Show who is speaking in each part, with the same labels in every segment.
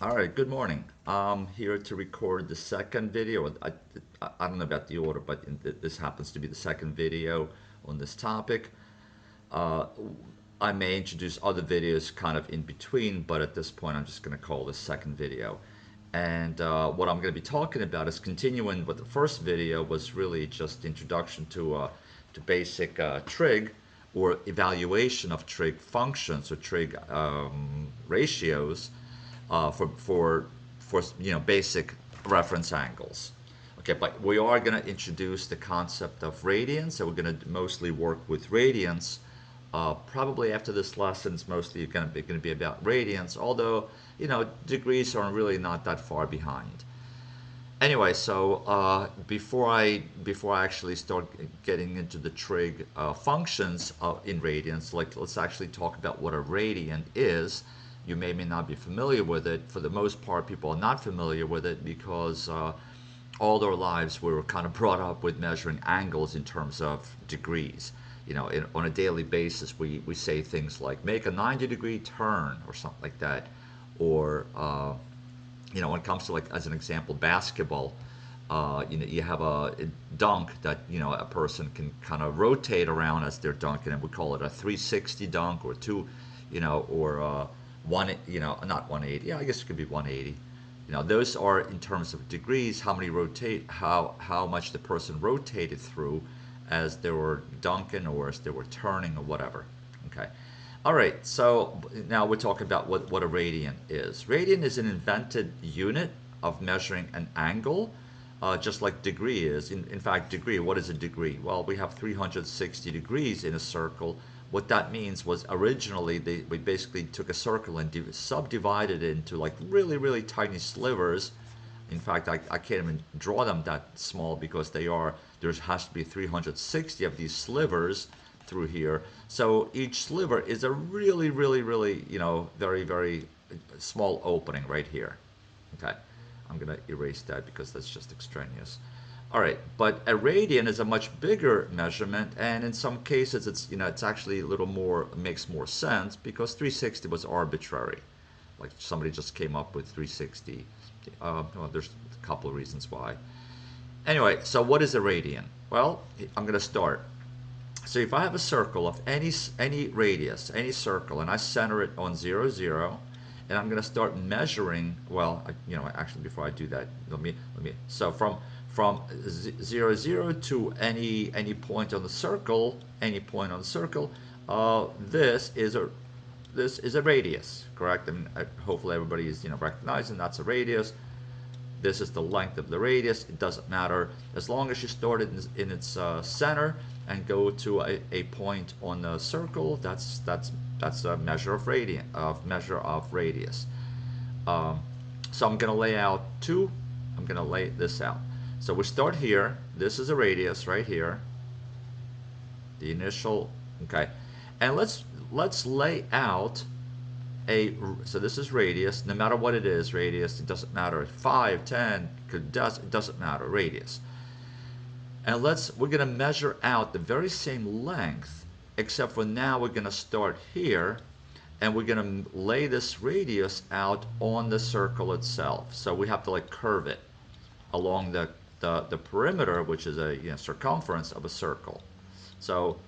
Speaker 1: All right, good morning. I'm here to record the second video. I don't know about the order, but this happens to be the second video on this topic. Uh, I may introduce other videos kind of in between, but at this point, I'm just going to call this second video. And what I'm going to be talking about is continuing what the first video was really just introduction to basic trig or evaluation of trig functions or trig ratios for basic reference angles. Okay, but we are going to introduce the concept of radians, so we're going to mostly work with radians. Probably after this lesson, it's mostly going to be about radians, although degrees are really not that far behind. Anyway, so before I actually start getting into the trig functions in radians, let's actually talk about what a radian is. You may not be familiar with it. For the most part, people are not familiar with it because all their lives we were kind of brought up with measuring angles in terms of degrees. On a daily basis, we say things like make a 90-degree turn or something like that, or when it comes to, like, as an example, basketball, you have a dunk that a person can kind of rotate around as they're dunking, and we call it a 360 dunk or two, or one, not 180. Yeah, I guess it could be 180. Those are in terms of degrees, how much the person rotated through as they were dunking or as they were turning or whatever. Okay. All right, so now we're talking about what a radian is. Radian is an invented unit of measuring an angle, just like degree is. In fact, degree, what is a degree? Well, we have 360 degrees in a circle. What that means was originally we basically took a circle and subdivided it into like really, really tiny slivers. In fact, I can't even draw them that small because there has to be 360 of these slivers through here. So each sliver is a really, really, really, very, very small opening right here. Okay, I'm gonna erase that because that's just extraneous. All right, but a radian is a much bigger measurement, and in some cases it's actually a little more, makes more sense because 360 was arbitrary. Like somebody just came up with 360. Well, there's a couple of reasons why. Anyway, so what is a radian? Well, I'm gonna start. So if I have a circle of any radius, any circle, and I center it on 0, 0, and I'm going to start measuring. Well, actually, before I do that, So from 0, 0 to any point on the circle, this is a radius, correct? And hopefully everybody is recognizing that's a radius. This is the length of the radius. It doesn't matter as long as you start it in its center and go to a point on the circle. That's a measure of radius. So I'm going to lay out two. I'm going to lay this out. So we start here. This is a radius right here. The initial. Okay, and let's lay out so this is radius. No matter what it is, radius. It doesn't matter. 5, 10, it doesn't matter. Radius. And we're going to measure out the very same length, except for now we're going to start here, and we're going to lay this radius out on the circle itself. So we have to like curve it along the perimeter, which is a circumference of a circle. So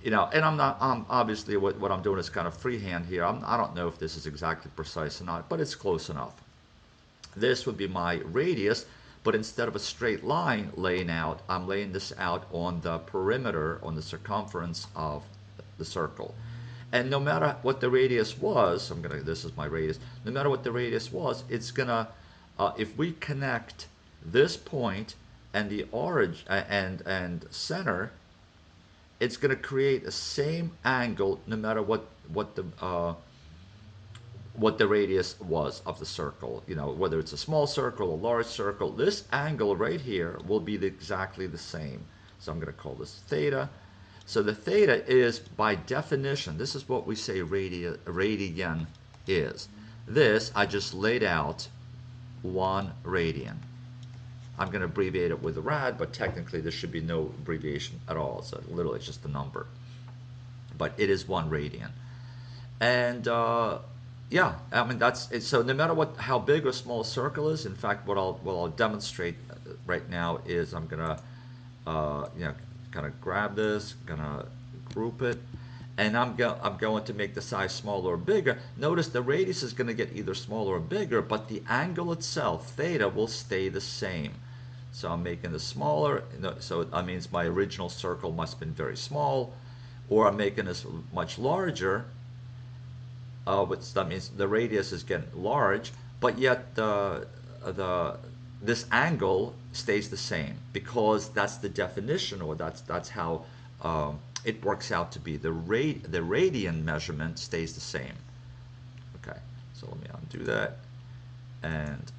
Speaker 1: and I'm obviously what I'm doing is kind of freehand here. I don't know if this is exactly precise or not, but it's close enough. This would be my radius, but instead of a straight line laying out, I'm laying this out on the perimeter, on the circumference of the circle. And no matter what the radius was, this is my radius. No matter what the radius was, it's gonna, if we connect this point and the origin and center, it's going to create the same angle no matter what the radius was of the circle. Whether it's a small circle, a large circle, this angle right here will be exactly the same. So I'm going to call this theta. So the theta is, by definition, this is what we say radian is. This I just laid out 1 radian. I'm going to abbreviate it with a rad, but technically there should be no abbreviation at all. So literally it's just a number. But it is 1 radian. And Yeah, I mean so no matter what how big or small a circle is. In fact, what I'll demonstrate right now is I'm gonna you know kind of grab this, gonna group it, and I'm going to make the size smaller or bigger. Notice the radius is going to get either smaller or bigger, but the angle itself, theta, will stay the same. So I'm making this smaller, so that means my original circle must have been very small, or I'm making this much larger, which that means the radius is getting large, but yet the this angle stays the same because that's the definition, or that's how it works out to be. The radian measurement stays the same. Okay, so let me undo that, and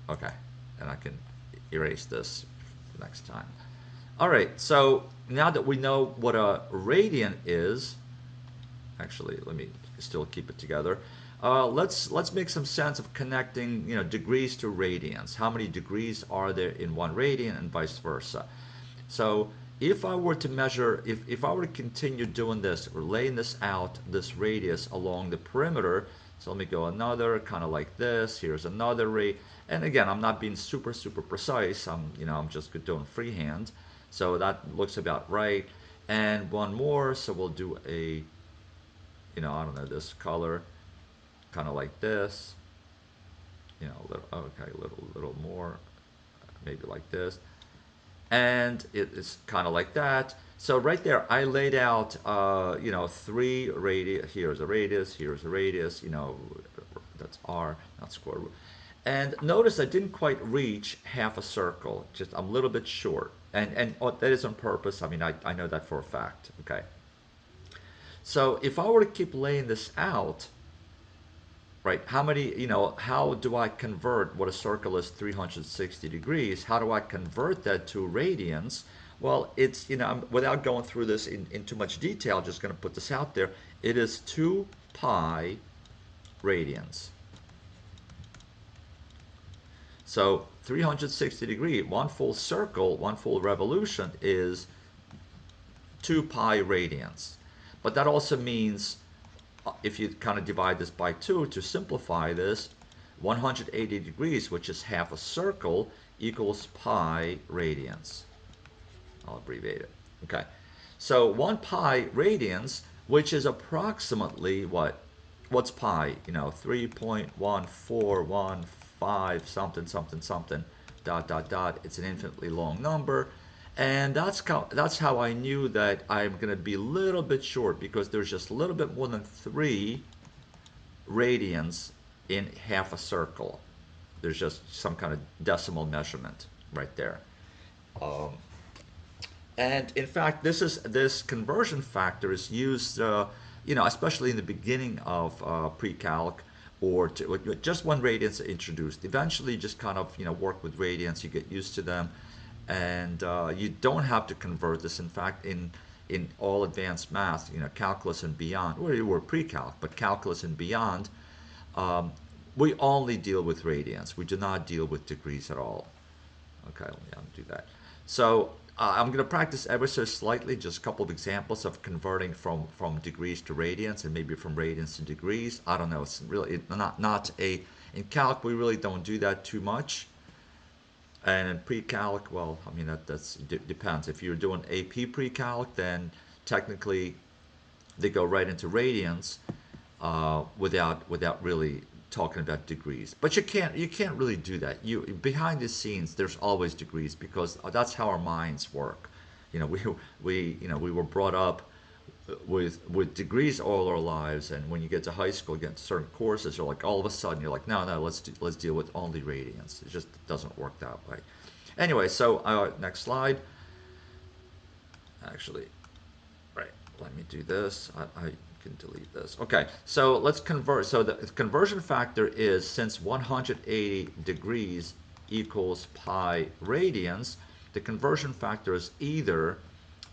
Speaker 1: okay, and I can erase this next time. All right, so now that we know what a radian is, actually, let me still keep it together. Let's make some sense of connecting, degrees to radians. How many degrees are there in one radian, and vice versa? So if I were to measure, if I were to continue doing this or laying this out, this radius along the perimeter, so let me go another kind of like this. Here's another ray, and again, I'm not being super precise. I'm just doing freehand. So that looks about right. And one more, so we'll do a I don't know, this color, kind of like this, okay, a little more, maybe like this, and it is kind of like that. So right there, I laid out, three radius. Here's a radius. That's r, not square root. And notice I didn't quite reach half a circle. Just I'm a little bit short, and that is on purpose. I mean, I know that for a fact. Okay. So if I were to keep laying this out, right, how do I convert what a circle is 360 degrees? How do I convert that to radians? Well, it's, without going through this in too much detail, just going to put this out there. It is 2 pi radians. So 360 degree, one full circle, one full revolution is 2 pi radians. But that also means, if you kind of divide this by 2 to simplify this, 180 degrees, which is half a circle, equals pi radians. I'll abbreviate it. Okay. So 1 pi radians, which is approximately what? What's pi? 3.1415 something, dot, dot, dot. It's an infinitely long number. And that's how I knew that I'm going to be a little bit short, because there's just a little bit more than 3 radians in half a circle. There's just some kind of decimal measurement right there. And in fact, this conversion factor is used, especially in the beginning of pre-calc, or just when radians are introduced. Eventually, you just kind of work with radians, you get used to them, and you don't have to convert this. In fact, in all advanced math, calculus and beyond, or pre-calc, but calculus and beyond, we only deal with radians. We do not deal with degrees at all. Okay, let me undo that. So I'm going to practice ever so slightly, just a couple of examples of converting from degrees to radians, and maybe from radians to degrees. I don't know. It's really in calc, we really don't do that too much. And in pre-calc, well, I mean, depends. If you're doing AP pre-calc, then technically they go right into radians without really talking about degrees. But you can't really do that. Behind the scenes, there's always degrees, because that's how our minds work. We were brought up with degrees all our lives, and when you get to high school, get to certain courses, you're like, all of a sudden you're like, no, let's deal with only radians. It just doesn't work that way. Anyway, so next slide. Actually, right, let me do this. I can delete this. Okay, so let's convert. So the conversion factor is, since 180 degrees equals pi radians, the conversion factor is either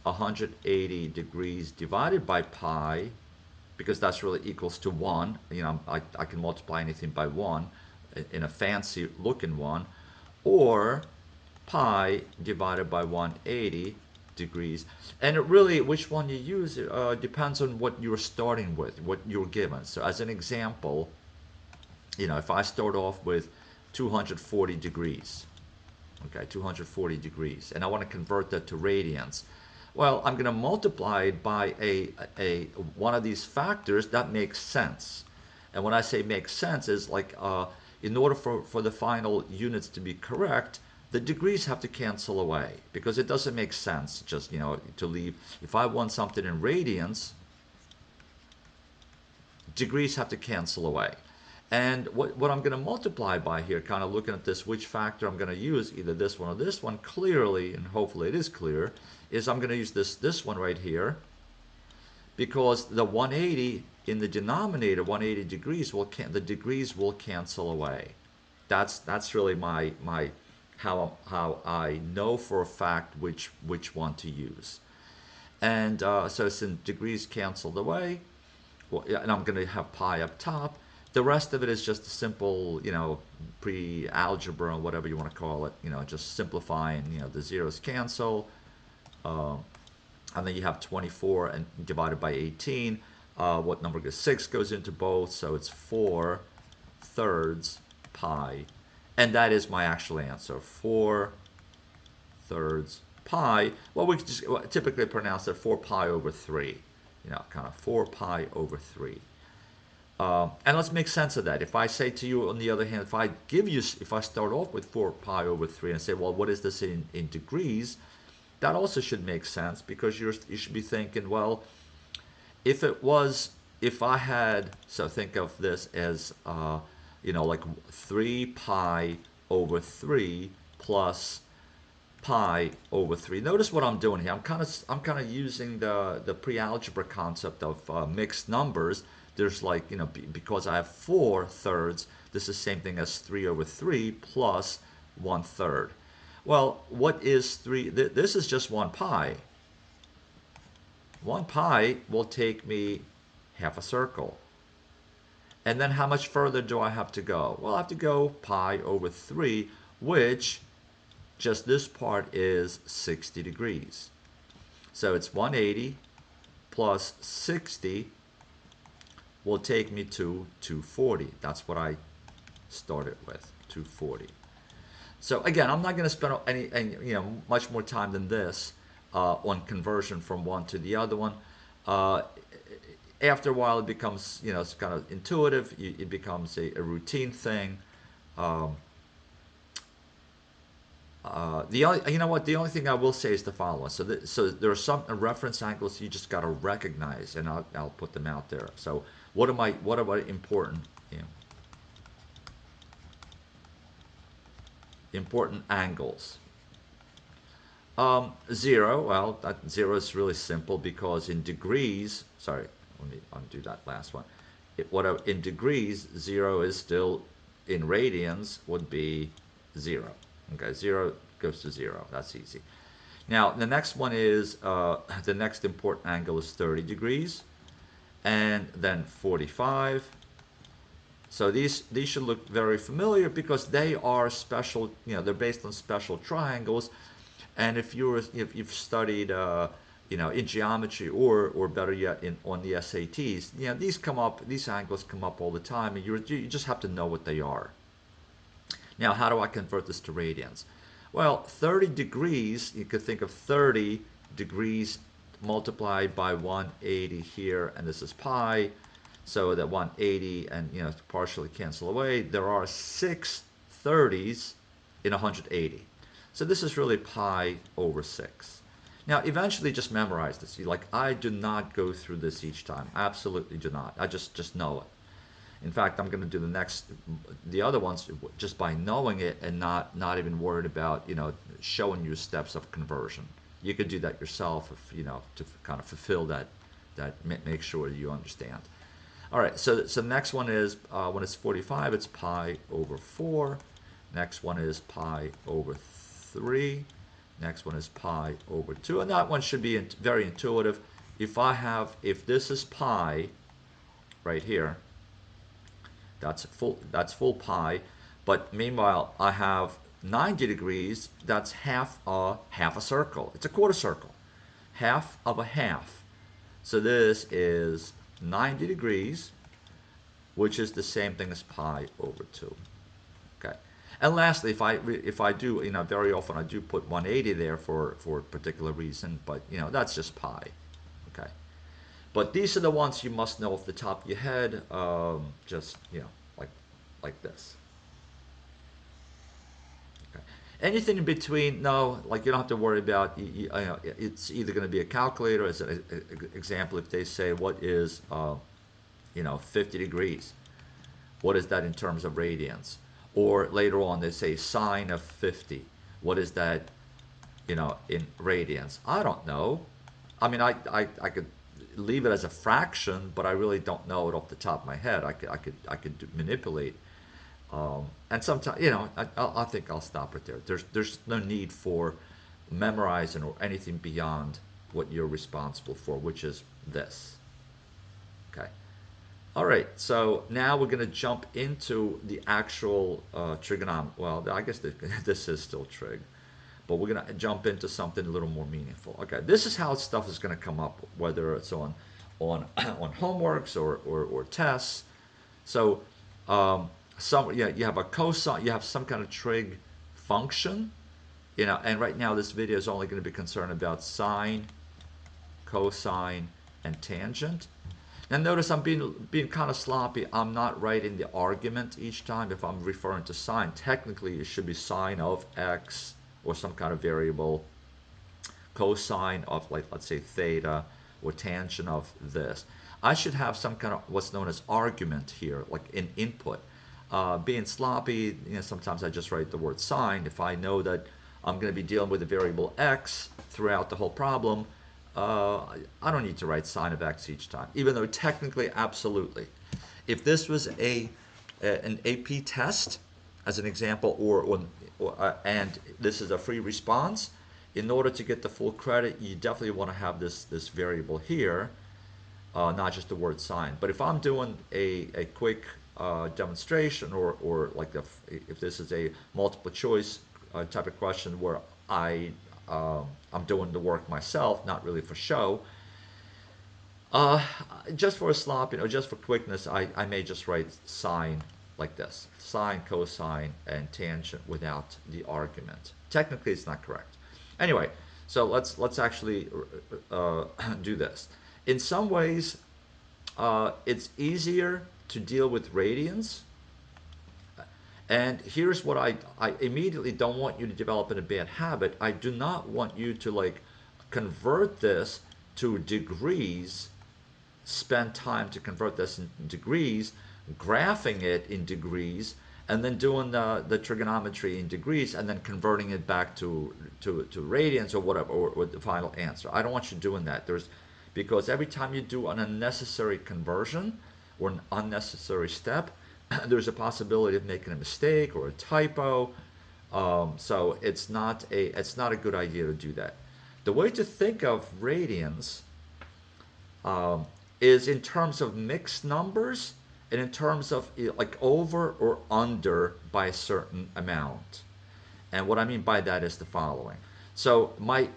Speaker 1: 180 degrees divided by pi, because that's really equals to 1. I can multiply anything by 1 in a fancy looking one, or pi divided by 180 degrees. And it really, which one you use depends on what you're starting with, what you're given. So as an example, if I start off with 240 degrees, okay, 240 degrees, and I want to convert that to radians. Well, I'm going to multiply it by a one of these factors that makes sense. And when I say makes sense, is like in order for the final units to be correct, the degrees have to cancel away because it doesn't make sense just to leave. If I want something in radians, degrees have to cancel away. And what I'm going to multiply by here, kind of looking at this, which factor I'm going to use, either this one or this one, clearly, and hopefully it is clear, is I'm going to use this one right here, because the 180 in the denominator, 180 degrees, the degrees will cancel away. That's really my how I know for a fact which one to use. And so since degrees canceled away, well, yeah, and I'm going to have pi up top. The rest of it is just a simple, pre-algebra or whatever you want to call it. Just simplifying. The zeros cancel, and then you have 24 and divided by 18. What number goes? 6 goes into both, so it's 4/3 pi, and that is my actual answer. 4/3 pi. Well, we just typically pronounce it 4 pi over 3. Kind of 4 pi over 3. And let's make sense of that. If I say to you, on the other hand, if I start off with 4 pi over 3 and say, well, what is this in degrees? That also should make sense, because you should be thinking, well, if I had, so think of this as, like 3 pi over 3 plus pi over 3. Notice what I'm doing here. I'm kind of using the pre-algebra concept of mixed numbers. There's like, because I have 4/3, this is the same thing as 3 over 3 plus 1/3. Well, what is 3? This is just 1 pi. 1 pi will take me half a circle. And then how much further do I have to go? Well, I have to go pi over 3, which just this part is 60 degrees. So it's 180 plus 60 will take me to 240. That's what I started with, 240. So again, I'm not going to spend any much more time than this on conversion from one to the other one. After a while, it becomes it's kind of intuitive. It becomes a routine thing. The only thing I will say is the following. So there are some reference angles you just got to recognize, and I'll put them out there. So what are important important angles? 0. Well, that 0 is really simple, because in degrees. Sorry, let me undo that last one. In degrees, 0 is still, in radians would be 0. Okay, 0 goes to 0. That's easy. Now, the next one is, the next important angle is 30 degrees, and then 45. So these should look very familiar, because they are special, they're based on special triangles. And if you've studied, in geometry, or better yet, on the SATs, these angles come up all the time, and you just have to know what they are. Now, how do I convert this to radians? Well, 30 degrees, you could think of 30 degrees multiplied by 180 here, and this is pi, so that 180 and partially cancel away. There are 6 30s in 180. So this is really pi over 6. Now, eventually just memorize this. I do not go through this each time. Absolutely do not. I just know it. In fact, I'm going to do the other ones just by knowing it, and not even worried about, showing you steps of conversion. You could do that yourself if, to kind of fulfill that make sure you understand. All right, so the next one is, when it's 45, it's pi over 4. Next one is pi over 3. Next one is pi over 2. And that one should be very intuitive. If this is pi right here, that's full pi. But meanwhile, I have 90 degrees. That's half a circle. It's a quarter circle. Half of a half. So this is 90 degrees. which is the same thing as pi over 2. Okay. And lastly, if I do, very often I do put 180 there for a particular reason, but that's just pi. Okay. But these are the ones you must know off the top of your head, just like this. Okay. Anything in between, no, like you don't have to worry about. It's either going to be a calculator, as an example. If they say what is 50 degrees, what is that in terms of radians? Or later on they say sine of 50. What is that, in radians? I don't know. I mean, I could leave it as a fraction, but I really don't know it off the top of my head. I could manipulate. And sometimes, I think I'll stop it there. There's no need for memorizing or anything beyond what you're responsible for, which is this. Okay. All right, so now we're going to jump into the actual trigonometry. Well, I guess this is still trig, but we're going to jump into something a little more meaningful. Okay, this is how stuff is going to come up, whether it's on on homeworks or tests. So you have a cosine, you have some kind of trig function, and right now this video is only going to be concerned about sine, cosine, and tangent. Now notice I'm being kind of sloppy. I'm not writing the argument each time. If I'm referring to sine, technically it should be sine of x or some kind of variable, cosine of, like, let's say theta, or tangent of this. I should have some kind of what's known as argument here, like an input. Being sloppy, sometimes I just write the word sine. If I know that I'm going to be dealing with a variable x throughout the whole problem, I don't need to write sine of x each time, even though technically, absolutely. If this was an AP test, as an example, and this is a free response, in order to get the full credit, you definitely want to have this variable here, not just the word sine. But if I'm doing a quick demonstration, or like if this is a multiple choice type of question where I'm doing the work myself, not really for show. Just for a slop, just for quickness, I may just write sine like this: sine, cosine, and tangent without the argument. Technically, it's not correct. Anyway, so let's actually do this. In some ways, it's easier to deal with radians. And here's what I immediately don't want you to develop in a bad habit. I do not want you to convert this to degrees, spend time to convert this in degrees, graphing it in degrees, and then doing the trigonometry in degrees, and then converting it back to radians or whatever, or the final answer. I don't want you doing that. Because every time you do an unnecessary conversion or an unnecessary step, there's a possibility of making a mistake or a typo. So it's not a good idea to do that. The way to think of radians is in terms of mixed numbers, and in terms of like over or under by a certain amount. And what I mean by that is the following. So my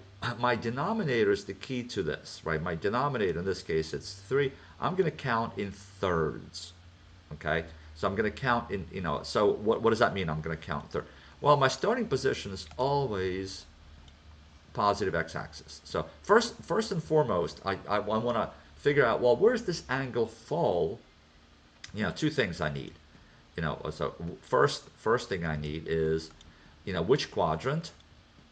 Speaker 1: denominator is the key to this, right? My denominator, in this case, it's 3. I'm going to count in thirds, okay? So I'm going to count in, so what does that mean? I'm going to count third. Well, my starting position is always positive x-axis. So first and foremost, I want to figure out, well, where's this angle fall? Two things I need. So first thing I need is, which quadrant,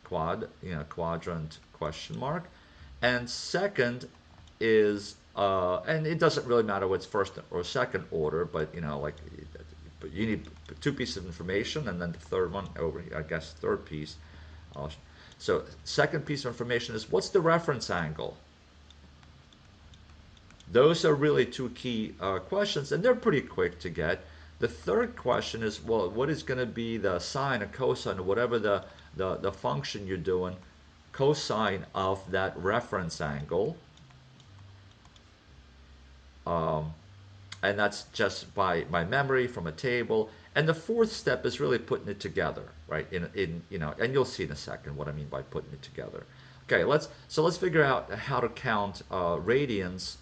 Speaker 1: quadrant question mark, and second is, and it doesn't really matter what's first or second order, but but you need 2 pieces of information, and then the third one over here, I guess third piece. So second piece of information is, what's the reference angle? Those are really 2 key questions, and they're pretty quick to get. The third question is, well, what is going to be the sine or cosine or whatever the function you're doing, cosine of that reference angle? And that's just by my memory from a table. And the fourth step is really putting it together, right? And you'll see in a second what I mean by putting it together. Okay, let's figure out how to count radians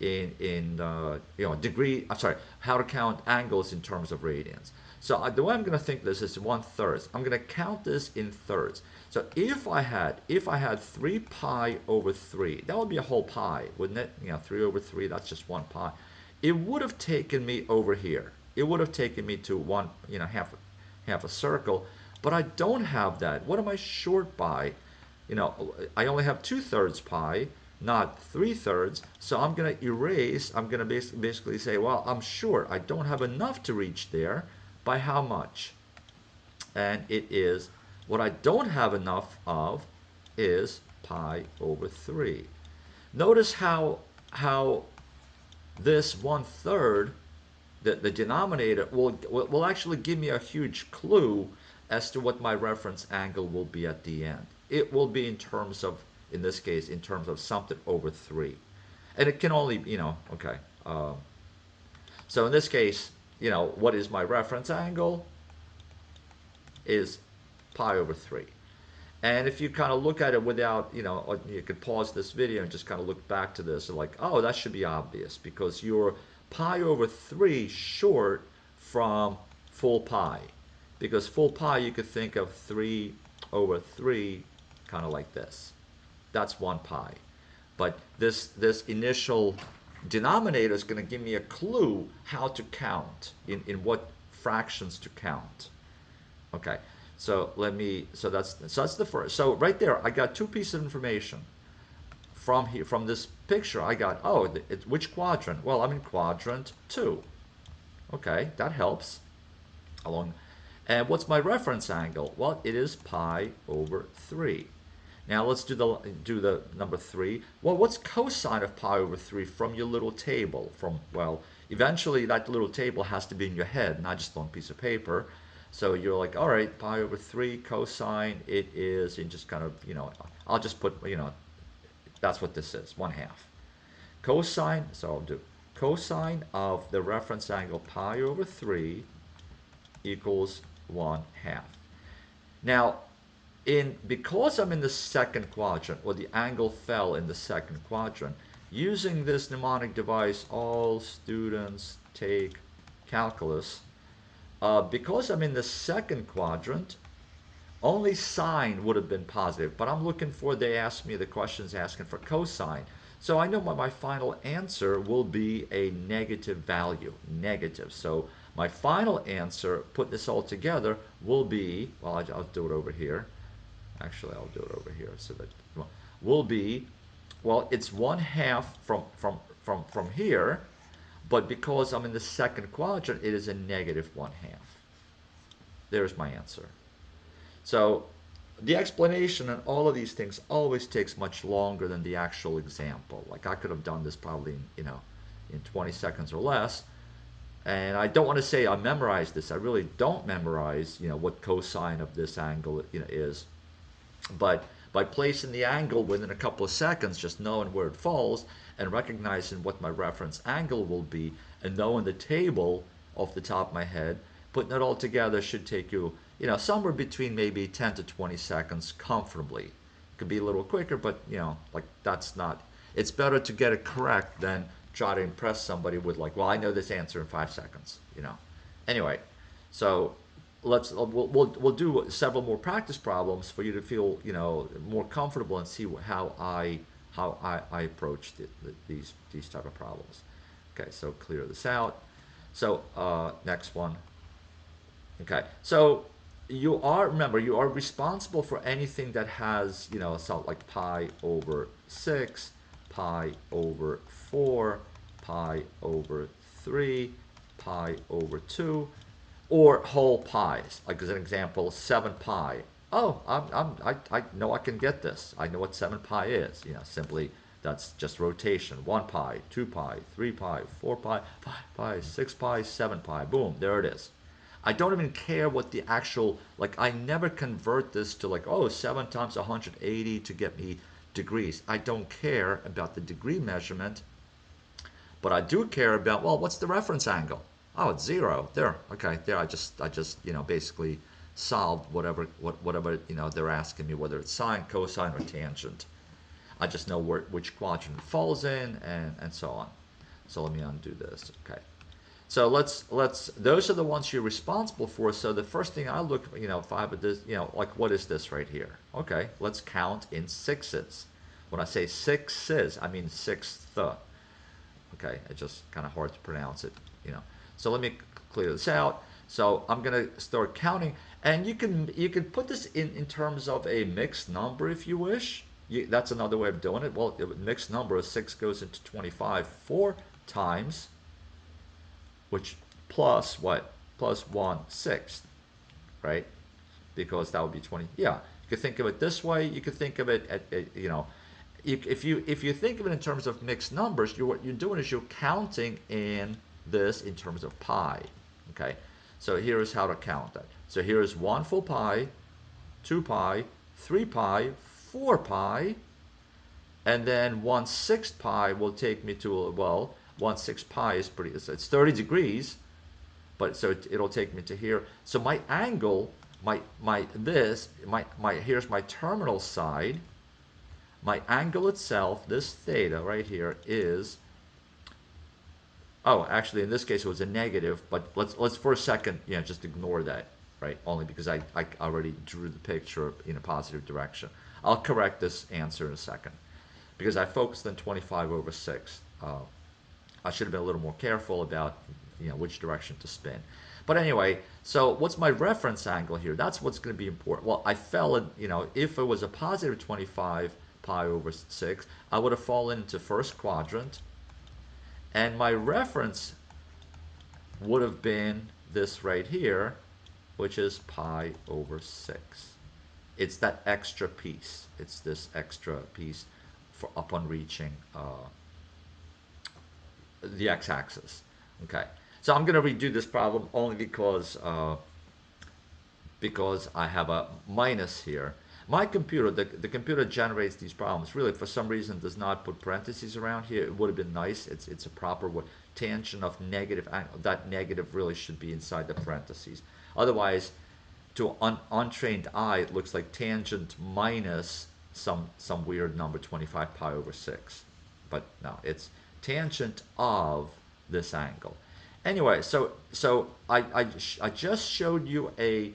Speaker 1: degree. I'm sorry, how to count angles in terms of radians. So the way I'm going to think this is 1/3. I'm going to count this in thirds. So if I had 3 pi over 3, that would be a whole pi, wouldn't it? 3 over 3, that's just 1 pi. It would have taken me over here. It would have taken me to one, half a circle, but I don't have that. What am I short by? I only have 2/3 pi, not 3/3. So I'm going to erase. I'm going to basically say, well, I'm short. I don't have enough to reach there. By how much? And it is, what I don't have enough of is pi over 3. Notice how this 1/3, the denominator, will actually give me a huge clue as to what my reference angle will be at the end. It will be in terms of, in this case, in terms of something over 3. And it can only, okay. So in this case, what is my reference angle? Is pi over 3. And if you kind of look at it without, you could pause this video and just kind of look back to this and like, oh, that should be obvious because you're pi over 3 short from full pi. Because full pi, you could think of 3 over 3 kind of like this. That's 1 pi. But this initial denominator is going to give me a clue how to count, in what fractions to count. Okay, so that's the first. So right there, I got 2 pieces of information from here, from this picture. I got, which quadrant? Well, I'm in quadrant 2. Okay, that helps. And what's my reference angle? Well, it is pi over 3. Now let's do the number 3. Well, what's cosine of pi over 3 from your little table? Eventually that little table has to be in your head, not just on a piece of paper. So you're like, all right, pi over 3 cosine, it is, and just kind of, I'll just put, that's what this is, 1/2. Cosine, so I'll do cosine of the reference angle pi over 3 equals 1/2. Now, because I'm in the second quadrant, or the angle fell in the second quadrant, using this mnemonic device, all students take calculus. Because I'm in the second quadrant, only sine would have been positive, but I'm looking for, the question's asking for cosine. So I know my final answer will be a negative value, negative. So my final answer, put this all together, will be, well, I'll do it over here. Actually, I'll do it over here. So that will be, well, it's 1/2 from here, but because I'm in the second quadrant, it is a negative 1/2. There's my answer. So the explanation and all of these things always takes much longer than the actual example. Like I could have done this probably in 20 seconds or less. And I don't want to say I memorized this. I really don't memorize, what cosine of this angle, is. But by placing the angle within a couple of seconds, just knowing where it falls and recognizing what my reference angle will be and knowing the table off the top of my head, putting it all together should take you, somewhere between maybe 10 to 20 seconds comfortably. It could be a little quicker, but, like that's not, it's better to get it correct than try to impress somebody with like, well, I know this answer in 5 seconds, Anyway, so we'll do several more practice problems for you to feel more comfortable and see how I approach these type of problems. Okay, so clear this out. So next one. Okay, so remember you are responsible for anything that has so like pi over 6, pi over 4, pi over 3, pi over 2. Or whole pies, like as an example, 7 pi. Oh, I know I can get this. I know what 7 pi is. Simply that's just rotation. 1 pi, 2 pi, 3 pi, 4 pi, 5 pi, 6 pi, 7 pi. Boom, there it is. I don't even care what the actual, like I never convert this to like, 7 times 180 to get me degrees. I don't care about the degree measurement, but I do care about, well, what's the reference angle? Oh, it's 0. There. Okay. There. I just basically solved whatever they're asking me, whether it's sine, cosine, or tangent. I just know which quadrant it falls in, and so on. So let me undo this. Okay. So let's those are the ones you're responsible for. So the first thing I look, if I have this, like what is this right here? Okay, let's count in sixes. When I say sixes, I mean sixth. Okay, it's just kind of hard to pronounce it. So let me clear this out. So I'm gonna start counting, and you can put this in terms of a mixed number if you wish. That's another way of doing it. Well, mixed number of 6 goes into 25 4 times, which plus what? Plus 1/6, right? Because that would be 20. Yeah, you could think of it this way. You could think of it if you think of it in terms of mixed numbers, what you're doing is you're counting in this in terms of pi. Okay, so here's how to count that. So here's 1 full pi, 2 pi, 3 pi, 4 pi, and then 1/6 pi will take me to, well, 1/6 pi is it's 30 degrees, but so it'll take me to here. So my angle, here's my terminal side. My angle itself, this theta right here is, oh, actually in this case it was a negative, but let's for a second, just ignore that, right? Only because I already drew the picture in a positive direction. I'll correct this answer in a second because I focused on 25/6. I should have been a little more careful about which direction to spin. But anyway, so what's my reference angle here? That's what's going to be important. Well, I fell in, if it was a positive 25 pi over 6, I would have fallen into first quadrant, and my reference would have been this right here, which is pi over 6. It's that extra piece. It's this extra piece for upon reaching the x-axis. Okay, so I'm going to redo this problem only because I have a minus here. My computer, the computer generates these problems, really for some reason does not put parentheses around here. It would have been nice. It's a proper word. Tangent of negative angle. That negative really should be inside the parentheses. Otherwise, to untrained eye, it looks like tangent minus some weird number, 25 pi over 6. But no, it's tangent of this angle. Anyway, so I just showed you a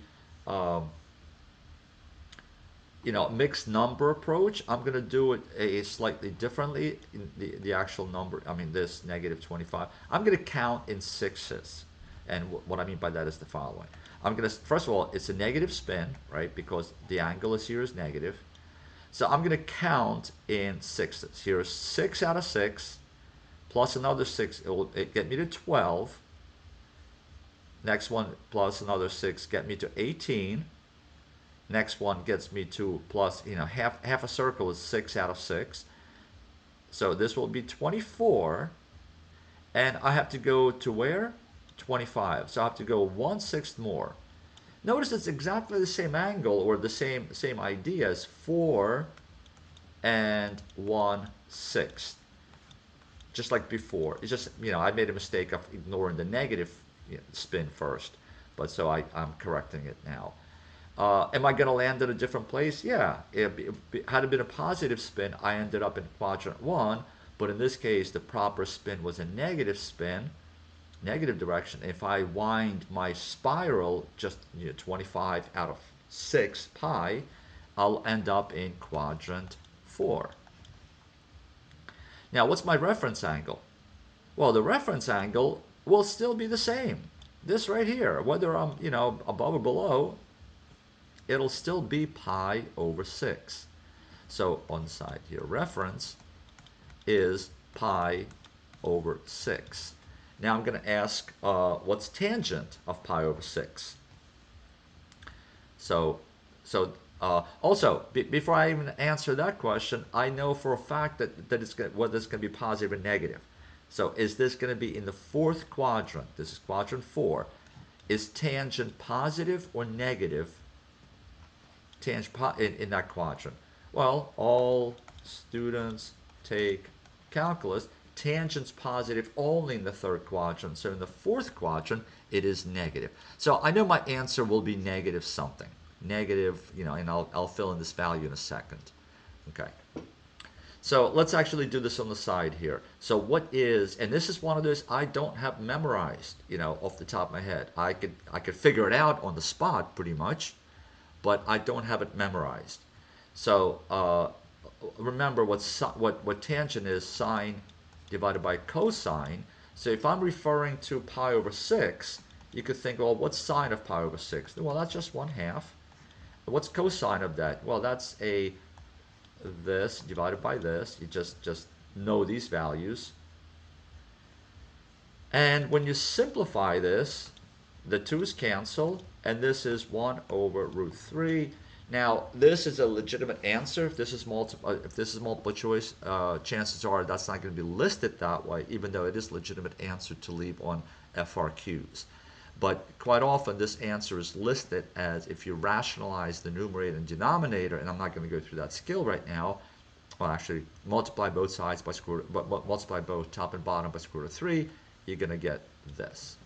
Speaker 1: mixed number approach. I'm going to do it a slightly differently in the actual number. I mean, this negative 25. I'm going to count in sixes. And what I mean by that is the following. I'm going to, first of all, it's a negative spin, right? Because the angle is here is negative. So I'm going to count in sixes. Here's 6 out of 6 plus another 6. It'll get me to 12. Next one plus another 6 get me to 18. Next one gets me to plus, half a circle is 6 out of 6. So this will be 24. And I have to go to where? 25. So I have to go 1/6 more. Notice it's exactly the same angle or the same idea as 4 and 1/6. Just like before. It's just, I made a mistake of ignoring the negative spin first. But so I'm correcting it now. Am I going to land at a different place? Yeah. Had it been a positive spin, I ended up in quadrant 1. But in this case, the proper spin was a negative spin, negative direction. If I wind my spiral just 25 out of 6 pi, I'll end up in quadrant 4. Now, what's my reference angle? Well, the reference angle will still be the same. This right here, whether I'm, above or below, it'll still be pi over 6. So on the side here, reference is pi over 6. Now I'm going to ask what's tangent of pi over 6. So also, before I even answer that question, I know for a fact that whether it's going to be positive or negative. So is this going to be in the fourth quadrant? This is quadrant 4. Is tangent positive or negative in that quadrant? Well, all students take calculus. Tangent's positive only in the third quadrant. So in the fourth quadrant, it is negative. So I know my answer will be negative something. Negative, and I'll fill in this value in a second. Okay. So let's actually do this on the side here. So what is, and this is one of those I don't have memorized, off the top of my head. I could figure it out on the spot pretty much, but I don't have it memorized. So remember what tangent is: sine divided by cosine. So if I'm referring to pi over 6, you could think, well, what's sine of pi over 6? Well, that's just 1/2. What's cosine of that? Well, that's this divided by this. You just know these values. And when you simplify this, the 2's cancel, and this is 1 over root 3. Now, this is a legitimate answer. If this is multiple choice, chances are that's not going to be listed that way, even though it is a legitimate answer to leave on FRQs. But quite often, this answer is listed as, if you rationalize the numerator and denominator, and I'm not going to go through that skill right now. Well, actually, multiply both sides by multiply both top and bottom by square root of 3, you're going to get this.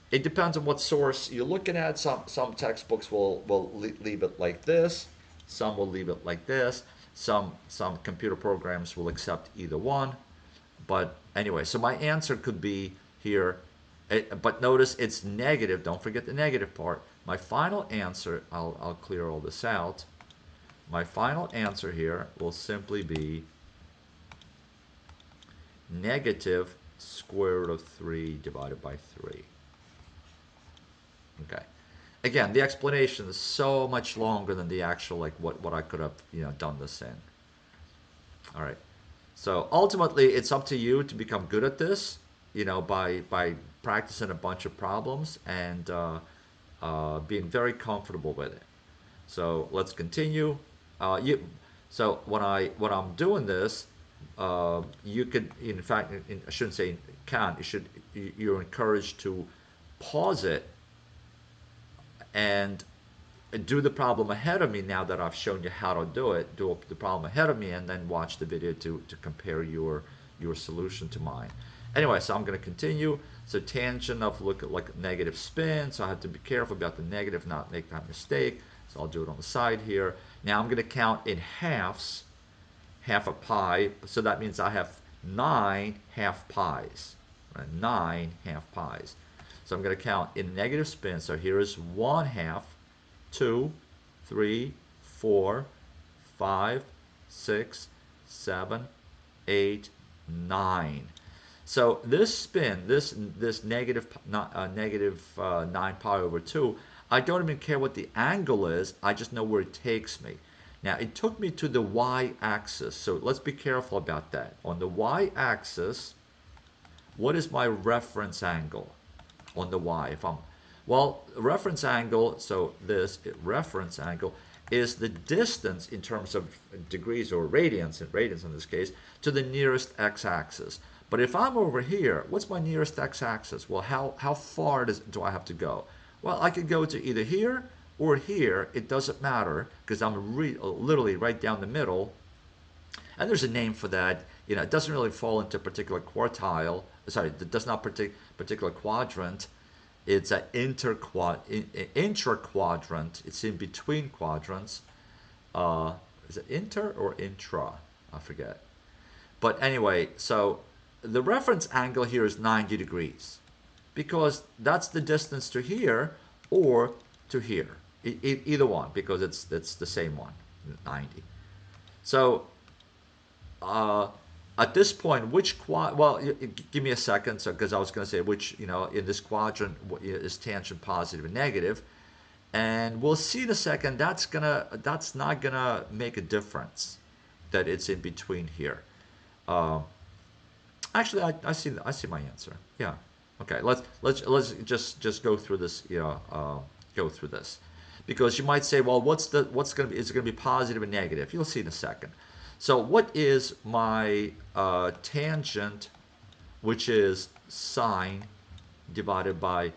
Speaker 1: It depends on what source you're looking at. Some textbooks will leave it like this. Some will leave it like this. Some computer programs will accept either one. But anyway, so my answer could be here. But notice it's negative. Don't forget the negative part. My final answer, I'll clear all this out. My final answer here will simply be negative square root of 3 divided by 3. Okay. Again, the explanation is so much longer than the actual, like, what I could have done this in. All right. So ultimately, it's up to you to become good at this, by practicing a bunch of problems and being very comfortable with it. So let's continue. So when I'm doing this, you could, in fact, I shouldn't say can. You're encouraged to pause it and do the problem ahead of me now that I've shown you how to do it. Do the problem ahead of me and then watch the video to compare your solution to mine. Anyway, so I'm going to continue. So tangent of look at like negative spin. So I have to be careful about the negative, not make that mistake. So I'll do it on the side here. Now I'm going to count in halves, half a pi. So that means I have 9 half pies. Right? 9 half pies. So I'm going to count in negative spin. So here is 1/2, 2, 3, 4, 5, 6, 7, 8, 9. So this spin, this negative 9 pi over 2, I don't even care what the angle is. I just know where it takes me. Now, it took me to the y-axis. So let's be careful about that. On the y-axis, what is my reference angle on the y? Well, reference angle, so this reference angle is the distance in terms of degrees or radians in this case, to the nearest x-axis. But if I'm over here, what's my nearest x-axis? Well, how far do I have to go? Well, I could go to either here or here. It doesn't matter because I'm literally right down the middle. And there's a name for that. It doesn't really fall into a particular quartile. Sorry, it does not particular quadrant. It's an intra-quadrant. It's in between quadrants. Is it inter or intra? I forget. But anyway, so the reference angle here is 90 degrees because that's the distance to here or to here. Either one, because it's the same one, 90. So at this point, well, give me a second, because I was going to say which, in this quadrant is tangent positive and negative, and we'll see in a second that's not gonna make a difference that it's in between here. Actually, I see my answer. Yeah. Okay. Let's just go through this. Go through this, because you might say, well, is it going to be positive and negative? You'll see in a second. So what is my tangent, which is sine divided by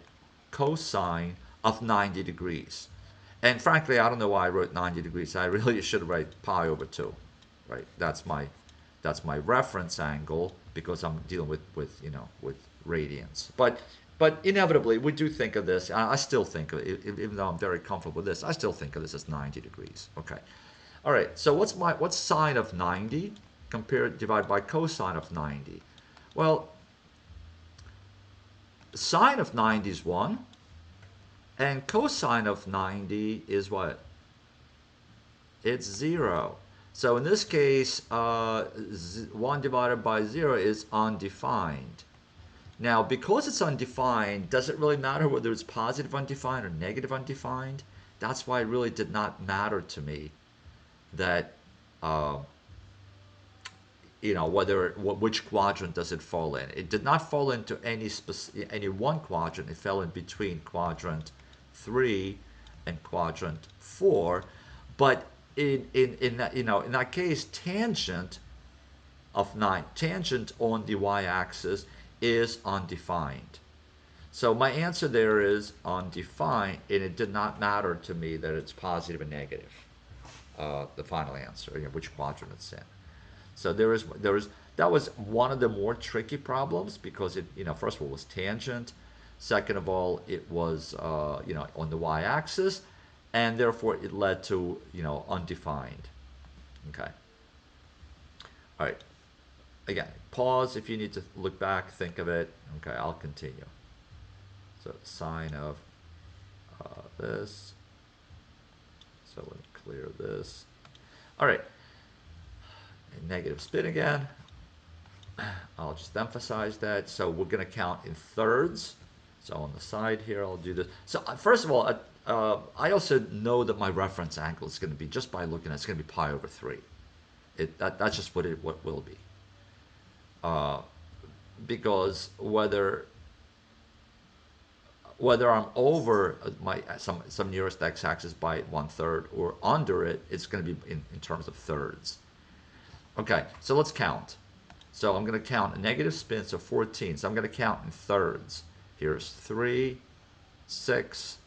Speaker 1: cosine of 90 degrees? And frankly, I don't know why I wrote 90 degrees. I really should write pi over 2, right? That's my reference angle, because I'm dealing with radians. But inevitably, we do think of this. I still think of it, even though I'm very comfortable with this. I still think of this as 90 degrees. Okay. All right, so what's sine of 90 compared divided by cosine of 90? Well, sine of 90 is 1, and cosine of 90 is what? It's 0. So in this case, 1 divided by 0 is undefined. Now, because it's undefined, does it really matter whether it's positive undefined or negative undefined? That's why it really did not matter to me that, uh, which quadrant does it fall in. It did not fall into any one quadrant. It fell in between quadrant 3 and quadrant 4. But in that case, tangent on the y-axis is undefined. So my answer there is undefined, and it did not matter to me that it's positive and negative. The final answer, which quadrant it's in. So that was one of the more tricky problems because it, first of all, was tangent. Second of all, it was, on the y-axis, and therefore it led to, undefined. Okay. All right. Again, pause if you need to look back, think of it. Okay, I'll continue. So sine of this. So let me clear this. All right. Negative spin again. I'll just emphasize that. So we're going to count in thirds. So on the side here, I'll do this. So first of all, I also know that my reference angle is going to be, just by looking at it, it's going to be pi over 3. That's just what it will be. Because whether I'm over some nearest x-axis by 1/3 or under it, it's going to be in terms of thirds. Okay, so let's count. So I'm going to count a negative spin, so 14. So I'm going to count in thirds. Here's 3, 6,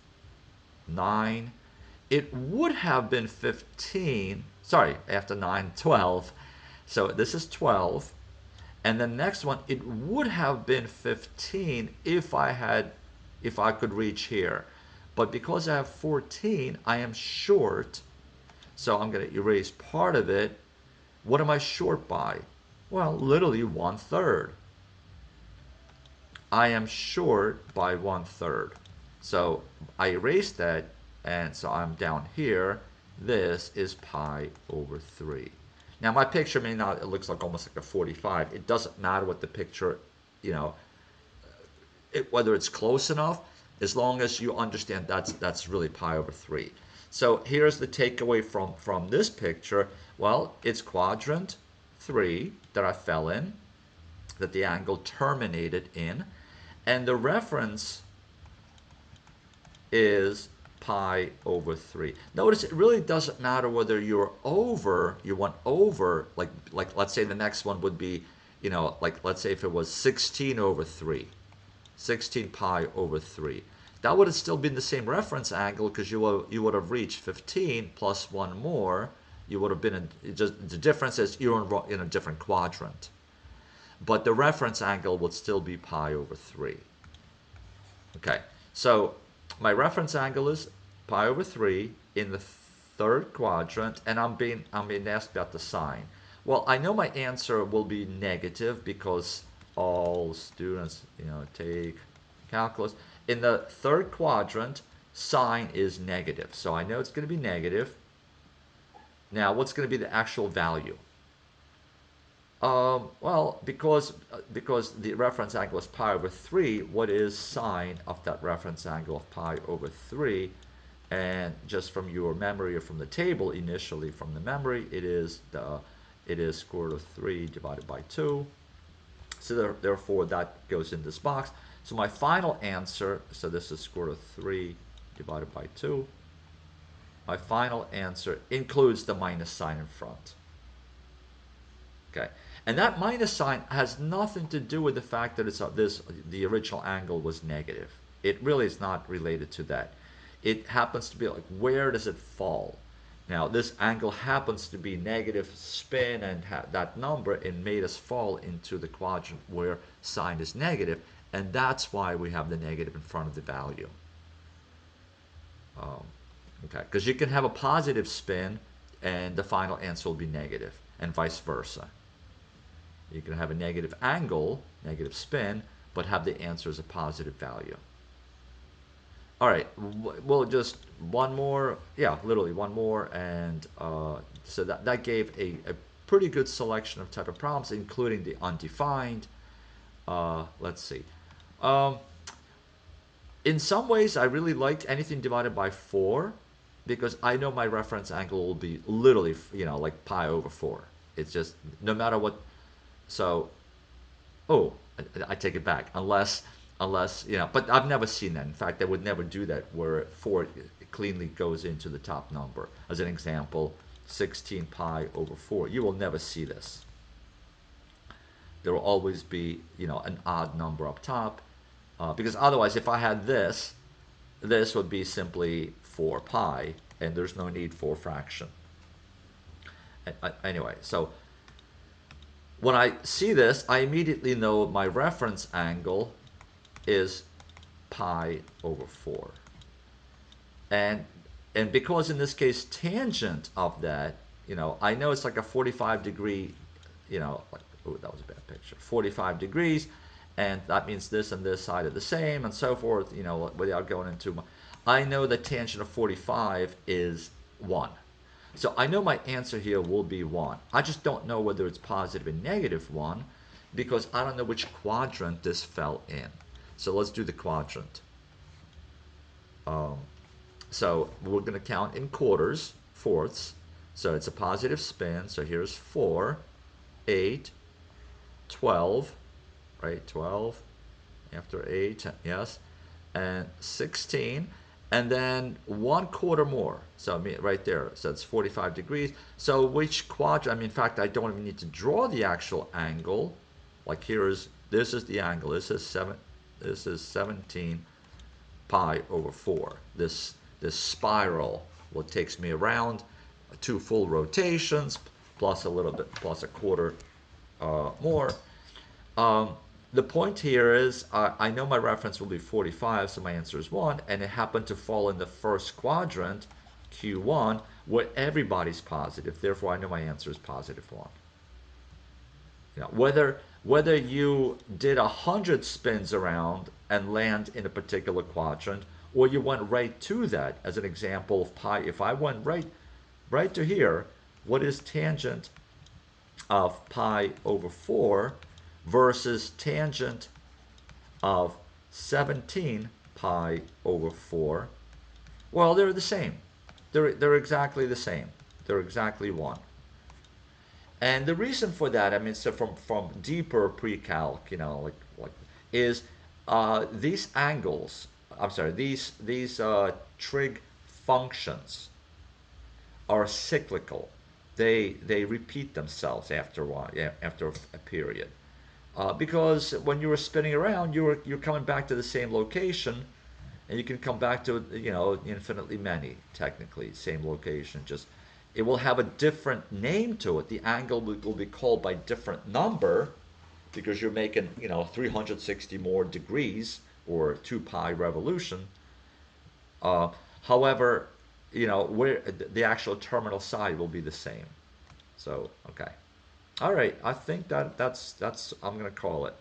Speaker 1: 9. It would have been 15. Sorry, after 9, 12. So this is 12. And the next one, it would have been 15 if I could reach here. But because I have 14, I am short. So I'm going to erase part of it. What am I short by? Well, literally 1/3. I am short by 1/3. So I erased that, and so I'm down here. This is pi over 3. Now my picture may not, it looks like almost like a 45. It doesn't matter what the picture, whether it's close enough, as long as you understand that's really pi over 3. So here's the takeaway from this picture. Well, it's quadrant 3 that I fell in, that the angle terminated in, and the reference is pi over 3. Notice it really doesn't matter whether you went over, like let's say the next one would be, like let's say if it was 16 over 3, 16 pi over 3. That would have still been the same reference angle because you would have reached 15 plus one more. You would have been the difference is you're in a different quadrant. But the reference angle would still be pi over 3. Okay, so my reference angle is pi over 3 in the third quadrant, and I'm being asked about the sign. Well, I know my answer will be negative because all students, take calculus. In the third quadrant, sine is negative. So I know it's going to be negative. Now, what's going to be the actual value? Well, because the reference angle is pi over 3, what is sine of that reference angle of pi over 3? And just from your memory or from the table, initially from the memory, it is square root of 3 divided by 2. So therefore, that goes in this box. So my final answer, so this is square root of 3 divided by 2. My final answer includes the minus sign in front. Okay, and that minus sign has nothing to do with the fact that the original angle was negative. It really is not related to that. It happens to be like, where does it fall? Now, this angle happens to be negative spin and that number, and made us fall into the quadrant where sine is negative, and that's why we have the negative in front of the value. Okay, because you can have a positive spin and the final answer will be negative, and vice versa. You can have a negative angle, negative spin, but have the answer as a positive value. All right, we'll just one more, yeah, literally one more, and so that gave a pretty good selection of type of problems, including the undefined. Let's see. Um, in some ways, I really liked anything divided by 4 because I know my reference angle will be literally, like pi over 4. It's just no matter what. So, oh, I take it back. Unless, but I've never seen that. In fact, I would never do that where 4 cleanly goes into the top number. As an example, 16 pi over 4. You will never see this. There will always be, an odd number up top. Because otherwise, if I had this would be simply 4 pi, and there's no need for a fraction. Anyway, so when I see this, I immediately know my reference angle is pi over 4. And because in this case, tangent of that, I know it's like a 45 degree, like, oh, that was a bad picture, 45 degrees, and that means this and this side are the same, and so forth, without going into, I know the tangent of 45 is 1. So I know my answer here will be 1. I just don't know whether it's positive and negative 1 because I don't know which quadrant this fell in. So let's do the quadrant. So we're going to count in quarters, fourths. So it's a positive spin. So here's 4, 8, 12, right? 12 after 8, yes, and 16. And then 1/4 more. So I mean, right there, so it's 45 degrees. So which quadrant? I mean, in fact, I don't even need to draw the actual angle. Like this is the angle. This is 17 pi over 4. This spiral, what takes me around 2 full rotations plus a little bit plus a quarter more. The point here is I know my reference will be 45, so my answer is 1, and it happened to fall in the first quadrant, Q1, where everybody's positive. Therefore, I know my answer is positive 1. Whether you did 100 spins around and land in a particular quadrant, or you went right to that, as an example of pi, if I went right to here, what is tangent of pi over 4 versus tangent of 17 pi over 4? Well, they're the same. They're exactly the same. They're exactly 1. And the reason for that, I mean, so from deeper pre-calc, is these angles. I'm sorry, these trig functions are cyclical. They repeat themselves after a period. Because when you were spinning around, you're coming back to the same location, and you can come back to infinitely many, technically same location. Just it will have a different name to it. The angle will be called by different number because you're making 360 more degrees or 2 pi revolution. However, where the actual terminal side will be the same. So okay. All right, I think that's I'm gonna call it.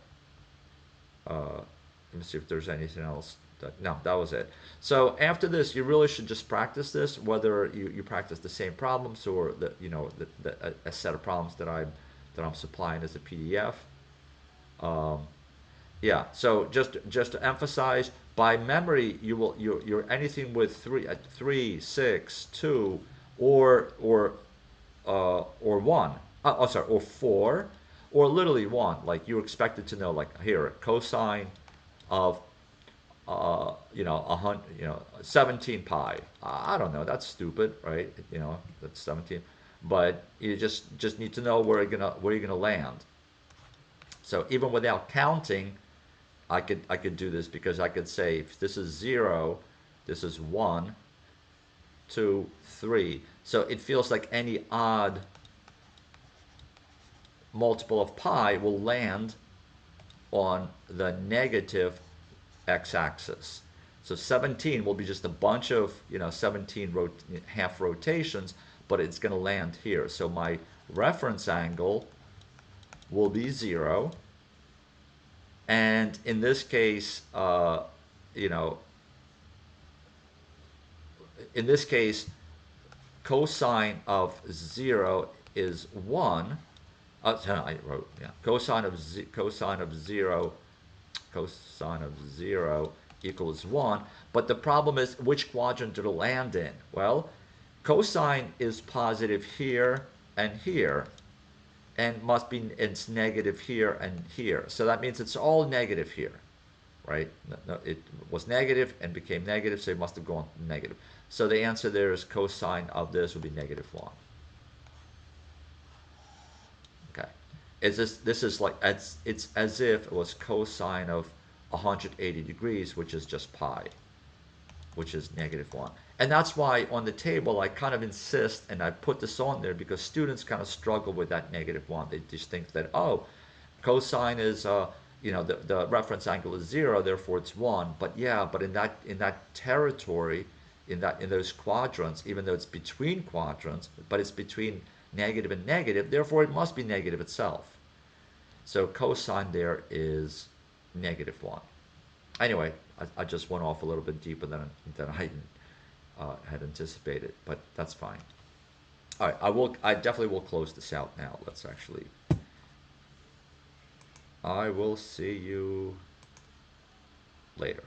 Speaker 1: Let me see if there's anything else. No, that was it. So after this, you really should just practice this, whether you practice the same problems or a set of problems that I'm supplying as a PDF. Yeah. So just to emphasize, by memory, you're anything with 3, 6, 2, or 1. Sorry, or 4, or literally 1. Like you're expected to know, like here, cosine of 17 pi. I don't know. That's stupid, right? That's 17. But you just need to know where you're gonna land. So even without counting, I could do this because I could say if this is 0, this is 1, 2, 3. So it feels like any odd multiple of pi will land on the negative x-axis. So 17 will be just a bunch of 17 half rotations, but it's going to land here. So my reference angle will be 0. And in this case, you know, in this case, cosine of 0 is 1. I wrote, yeah, cosine of 0 equals 1. But the problem is, which quadrant did it land in? Well, cosine is positive here and here, and must be, it's negative here and here. So that means it's all negative here, right? No, it was negative and became negative, so it must have gone negative. So the answer there is cosine of this would be -1. Okay. This is like, it's as if it was cosine of 180 degrees, which is just pi, which is -1. And that's why on the table I kind of insist, and I put this on there because students kind of struggle with that -1. They just think that, oh, cosine is you know, the reference angle is 0, therefore it's 1. But yeah, but in that territory, in those quadrants, even though it's between quadrants, but it's between negative and negative, therefore it must be negative itself. So cosine there is -1. Anyway, I just went off a little bit deeper than I had anticipated, but that's fine. All right, I definitely will close this out now. Let's actually, I will see you later.